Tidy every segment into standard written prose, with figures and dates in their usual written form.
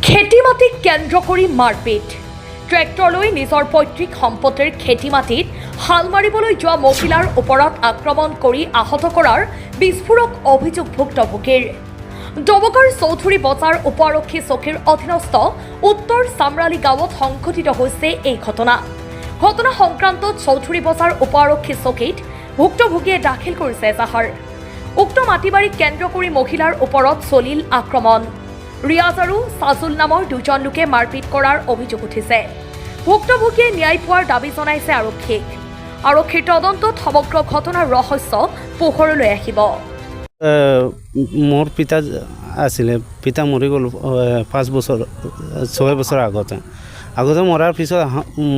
খেতি মাটি কেন্দ্ৰ কৰি মাৰপিট ট্ৰেক্টৰ লৈ নিজৰ পৈতৃক সম্পত্তিৰ খেতি মাটিত হাল মাৰিবলৈ যোৱা মহিলাৰ ওপৰত আক্ৰমণ কৰি আহত কৰাৰ বিস্ফোৰক অভিযোগ ভুক্তভোগীৰ ডবকাৰ চৌধুৰী বজাৰ উপ আৰক্ষী চকীৰ অধীনস্থ উত্তৰ চামৰালী গাঁৱত সংঘটিত হৈছে এই ঘটনা সংক্ৰান্তত চৌধুৰী বজাৰ উপ আৰক্ষী চকীত ভুক্তভোগীয়ে দাখিল কৰিছে এজাহাৰ উক্ত মাটিবাৰী কেন্দ্ৰ কৰি মহিলাৰ ওপৰত চলিল আক্ৰমণ ৰিয়াজ আৰু সাজুল নামৰ দুজন লোকে মাৰপিট কৰাৰ অভিযোগ উঠিছে ভুক্তভোগীয়ে ন্যায় পোৱাৰ দাবী জনাইছে আৰক্ষীৰ তদন্তত সমগ্ৰ ঘটনাৰ ৰহস্য পোহৰলৈ আহিব মোৰ পিতা আছিলে পিতা মৰি গ'ল 5 বছৰ 6 বছৰ আগতে মৰাৰ পিছত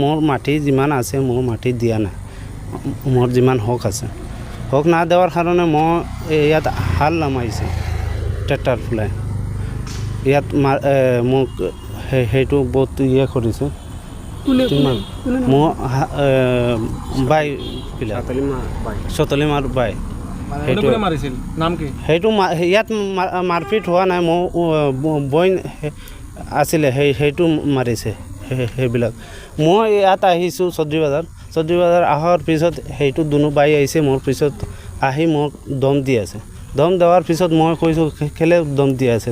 মোৰ মাটি যিমান আছে মোৰ মাটি দিয়া নাই মোৰ যিমান হক আছে হক না দেওয়াৰ কাৰণে মই ইয়াত হাল নামাইছে ট্ৰেক্টৰ ফুলাই ইয়াত মোক সেইটো বহুত ইয়ে কৰিছে মোৰ বাই চতলিমাৰ বাই সেইটো ইয়াত মাৰপিট হোৱা নাই মোৰ বইন আছিলে সেইটো মাৰিছে সেইবিলাক মই ইয়াত আহিছোঁ চৌধুৰী বজাৰ অহাৰ পিছত সেইটো দুনো বাই আহিছে মোৰ পিছত আহি মোক দম দি আছে দম দেওয়াৰ পিছত মই কৈছোঁ কেলে দম দি আছে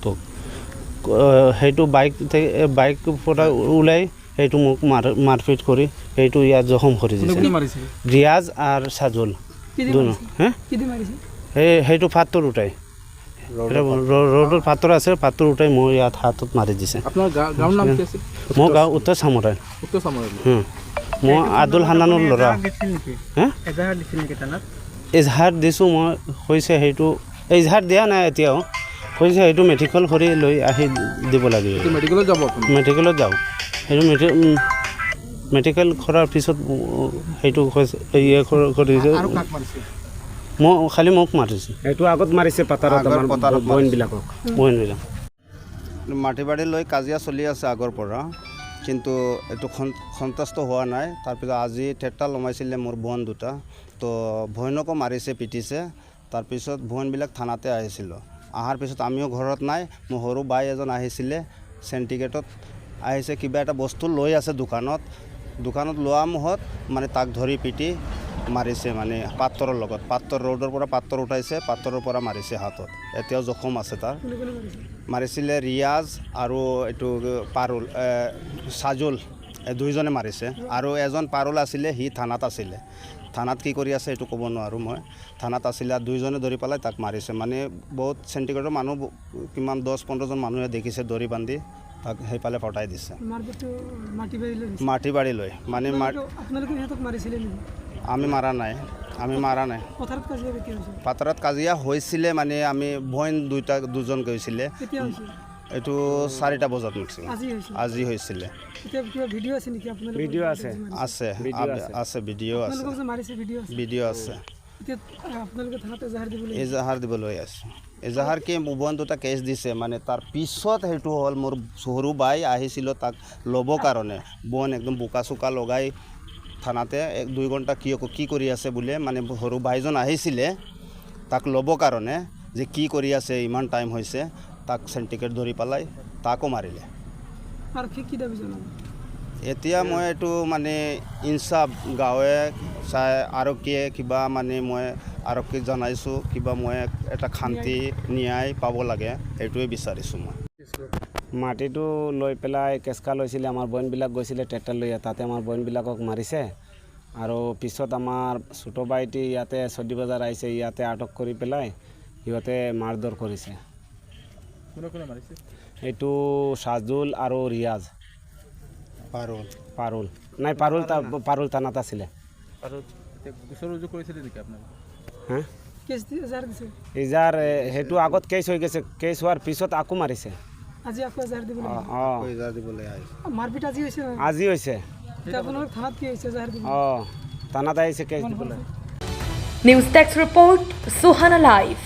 তোক সেইটো বাইক পৰা ওলাই সেইটো মোক মাৰপিট কৰি সেইটো ইয়াত জখম কৰি দিছে ৰিয়াজ আৰু সাজুল দুনো সেইটো পাথৰ উঠাই ৰ'দৰ পাথৰ আছে পাথৰ উঠাই মই ইয়াত হাতত মাৰি দিছে মোৰ গাঁও উত্তৰ চামৰাই মই আব্দুল হান্নানৰ ল'ৰা এজাহাৰ দিছোঁ মই কৈছে সেইটো এজাহাৰ দিয়া নাই এতিয়াও কৈছে সেইটো মেডিকেল কৰি লৈ আহি দিব লাগিব মেডিকেলত যাওঁ সেইটো মেডিকেল কৰাৰ পিছত সেইটো ইয়ে কৰিছে মই খালি মোক মাৰিছে এইটো আগত মাৰিছে পাতাৰত বইনবিলাক মাটি বাৰী লৈ কাজিয়া চলি আছে আগৰ পৰা কিন্তু এইটো সন্তুষ্ট হোৱা নাই তাৰপিছত আজি ট্ৰেক্টৰ লমাইছিলে মোৰ ভন দুটা তো ভইনকো মাৰিছে পিটিছে তাৰপিছত ভইনবিলাক থানাতে আহিছিলোঁ অহাৰ পিছত আমিও ঘৰত নাই মোৰ সৰু বাই এজন আহিছিলে চেণ্টিগেটত আহিছে কিবা এটা বস্তু লৈ আছে দোকানত লোৱা মুহূৰ্তত মানে তাক ধৰি পিটি মাৰিছে মানে পাথৰৰ লগত ৰ'দৰ পৰা পাথৰ উঠাইছে পাথৰৰ পৰা মাৰিছে হাতত এতিয়াও জখম আছে তাৰ মাৰিছিলে ৰিয়াজ আৰু এইটো পাৰুল সাজুল দুইজনে মাৰিছে আৰু এজন পাৰুল আছিলে সি থানাত আছিলে থানাত কি কৰি আছে এইটো ক'ব নোৱাৰোঁ মই থানাত আছিলে দুইজনে ধৰি পেলাই তাক মাৰিছে মানে বহুত চেণ্টিগেটৰ মানুহ কিমান 10-15জন মানুহে দেখিছে দৰি বান্ধি তাক সেইফালে পঠাই দিছে মাটি বাৰী লৈ মানে আমি মাৰা নাই পাথৰত কাজিয়া হৈছিলে মানে আমি ভইন দুজন গৈছিলে এইটো 4টা বজাত আজি হৈছিলে ভিডিঅ' আছে ভিডিঅ' আছে এজাহাৰ দিবলৈ আছোঁ এজাহাৰ কি বন দুটা কেছ দিছে মানে তাৰ পিছত সেইটো হ'ল মোৰ সৰু বাই আহিছিলোঁ তাক ল'ব কাৰণে বন একদম বোকা চোকা লগাই থানাতে 1-2 ঘণ্টা কি কৰি আছে বোলে মানে সৰু বাইজন আহিছিলে তাক ল'ব কাৰণে যে কি কৰি আছে ইমান টাইম হৈছে তাক চেণ্টিগেট ধৰি পেলাই তাকো মাৰিলে এতিয়া মই এইটো মানে ইনচাফ গাঁৱে চাই আৰক্ষীয়ে কিবা মানে মই আৰক্ষীক জনাইছোঁ কিবা মই এটা শান্তি ন্যায় পাব লাগে সেইটোৱে বিচাৰিছোঁ মই মাটিটো লৈ পেলাই কেচকা লৈছিলে আমাৰ বইনবিলাক গৈছিলে ট্ৰেক্টৰ লৈ তাতে আমাৰ বইনবিলাকক মাৰিছে আৰু পিছত আমাৰ ছোট বাইটি ইয়াতে চৌধুৰী বজাৰ আহিছে ইয়াতে আটক কৰি পেলাই সিহঁতে মাৰধৰ কৰিছে এইটো সাজুল আৰু ৰিয়াজ পাৰুল থানাত আছিলে ইজাৰ সেইটো আগত কেছ হৈ গৈছে কেছ হোৱাৰ পিছত আকৌ মাৰিছে আজি হৈছে news desk report Suhana live.